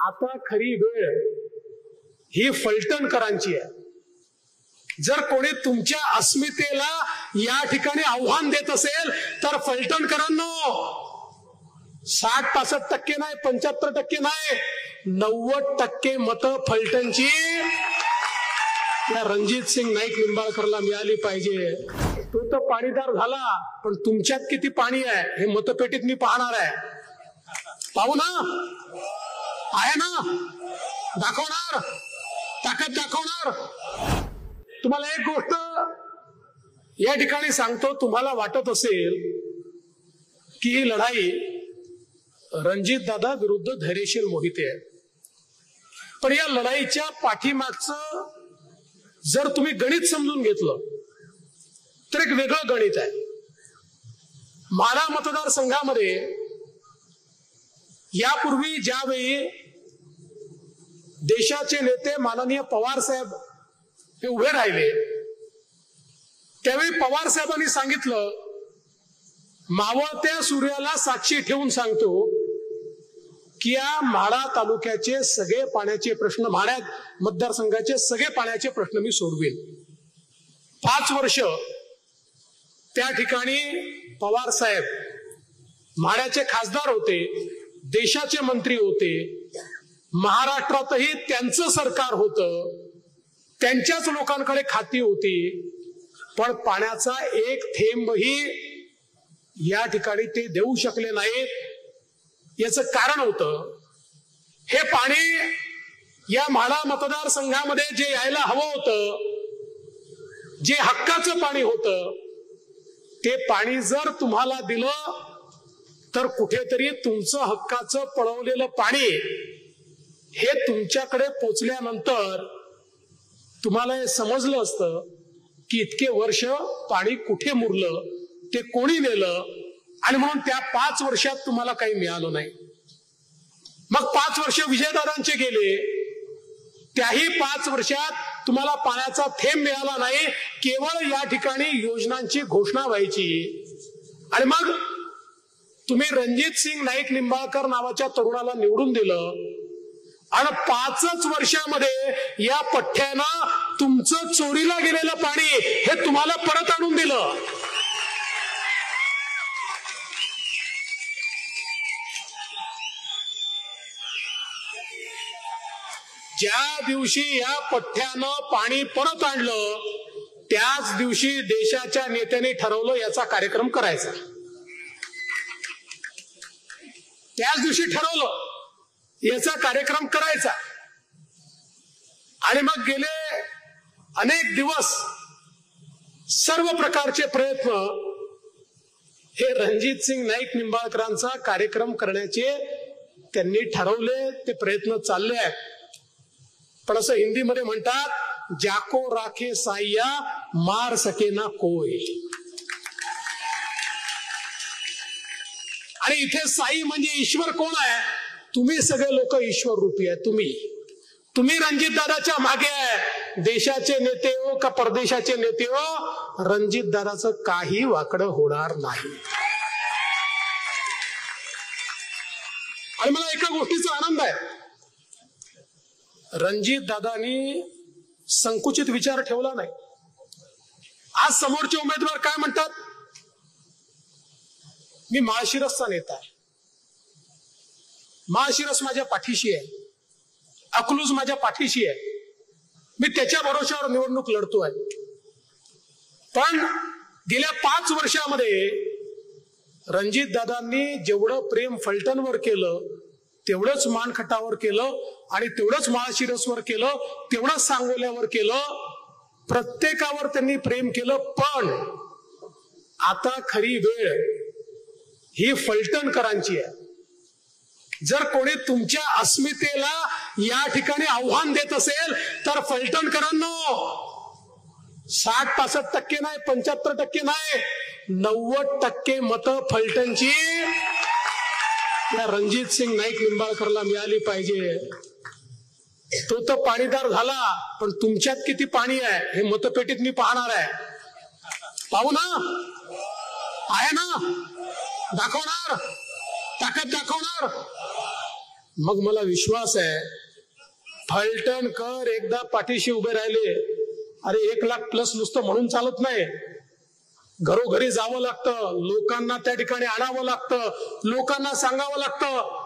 आता खरी वेळ ही फलटणकरांची आहे. जर कोणी तुमच्या अस्मितेला या ठिकाणी आव्हान देत असेल तर फलटणकरांनो 60-65% नाही, 75% नाही, 90% मतं फलटणची या रणजित सिंग नाईक निंबाळकरला मिळाली पाहिजे. तो तर पाणीदार झाला, पण तुमच्यात किती पाणी आहे हे मतपेटीत मी पाहणार आहे. पाहू ना, आहे ना, दाखवणार, ताकद दाखवणार. तुम्हाला एक गोष्ट या ठिकाणी सांगतो. तुम्हाला वाटत असेल की ही लढाई रणजित दादा विरुद्ध धैर्यशील मोहिते आहे, पण या लढाईच्या पाठीमागचं जर तुम्ही गणित समजून घेतलं तर एक वेगळं गणित आहे. माढा मतदारसंघामध्ये यापूर्वी ज्यावेळी देशाचे नेते माननीय पवार साहेब हे उभे राहिले त्यावेळी पवार साहेबांनी सांगितलं, मावळत्या सूर्याला साक्षी ठेवून सांगतो की या माढा तालुक्याचे सगळे पाण्याचे प्रश्न, माढा मतदारसंघाचे सगळे पाण्याचे प्रश्न मी सोडवेन. 5 वर्ष त्या ठिकाणी पवार साहेब माढ्याचे खासदार होते, देशाचे मंत्री होते, महाराष्ट्रातही त्यांचं सरकार होतं, त्यांच्याच लोकांकडे खाती होती, पण पाण्याचा एक थेंबही या ठिकाणी ते देऊ शकले नाहीत. याचं कारण होतं, हे पाणी या माढा मतदारसंघामध्ये जे यायला हवं होतं, जे हक्काचं पाणी होतं, ते पाणी जर तुम्हाला दिलं तर कुठेतरी तुमचं हक्काचं पळवलेलं पाणी हे तुमच्याकडे पोचल्यानंतर तुम्हाला हे समजलं असतं की इतके वर्ष पाणी कुठे मुरलं, ते कोणी नेलं, आणि म्हणून त्या 5 वर्षात तुम्हाला काही मिळालं नाही. मग 5 वर्ष विजयदादांचे गेले, त्याही 5 वर्षात तुम्हाला पाण्याचा थेंब मिळाला नाही. केवळ या ठिकाणी योजनांची घोषणा व्हायची आणि मग तुम्ही रणजित सिंग नाईक निंबाळकर नावाच्या तरुणाला निवडून दिलं आणि 5च वर्षामध्ये या पठ्ठ्यानं तुमचं चोरीला गेलेलं पाणी हे तुम्हाला परत आणून दिलं. ज्या दिवशी या पठ्ठ्यानं पाणी परत आणलं त्याच दिवशी देशाच्या नेत्यांनी ठरवलं याचा कार्यक्रम करायचा. त्याच दिवशी ठरवलं याचा कार्यक्रम करायचा आणि मग गेले अनेक दिवस सर्व प्रकारचे प्रयत्न हे रणजित सिंग नाईक निंबाळकरांचा कार्यक्रम करण्याचे त्यांनी ठरवले. ते प्रयत्न चालले आहेत, पण असं हिंदीमध्ये म्हणतात, जाको राखे साईया मार सके ना कोई. आणि इथे साई म्हणजे ईश्वर कोण आहे? तुम्ही सगळे लोक ईश्वर रूपी आहे. तुम्ही रणजित दादाच्या मागे आहे. देशाचे नेते हो का परदेशाचे नेते हो, रणजित दादाचं काही वाकडं होणार नाही. आणि मला एका गोष्टीचा आनंद आहे, रणजित दादांनी संकुचित विचार ठेवला नाही. आज समोरचे उमेदवार काय म्हणतात, मी माळशिरसचा नेता आहे, माळशिरस माझ्या पाठीशी आहे, अकलूज माझ्या पाठीशी आहे, मी त्याच्या भरोश्यावर निवडणूक लढतोय. पण गेल्या 5 वर्षामध्ये रणजित दादांनी जेवढं प्रेम फलटणवर केलं तेवढंच मानखटावर केलं आणि तेवढंच माळशिरसवर केलं, तेवढंच सांगोल्यावर केलं. प्रत्येकावर त्यांनी प्रेम केलं. पण आता खरी वेळ ही फलटणकरांची आहे. जर कोणी तुमच्या अस्मितेला या ठिकाणी आव्हान देत असेल तर फलटणकरांनो 60-65% नाही, 75% नाही, 90% मतं फलटणची या रणजित सिंग नाईक निंबाळकरला मिळाली पाहिजे. तो तर पाणीदार झाला, पण तुमच्यात किती पाणी आहे हे मतपेटीत मी पाहणार आहे. पाहू ना, आहे ना, दाखवणार, ताकद दाखवणार. मग मला विश्वास आहे फलटणकर एकदा पाठीशी उभे राहिले, अरे 1,00,000+ नुसतं म्हणून चालत नाही, घरोघरी जावं लागतं, लोकांना त्या ठिकाणी आणावं लागतं, लोकांना सांगावं लागतं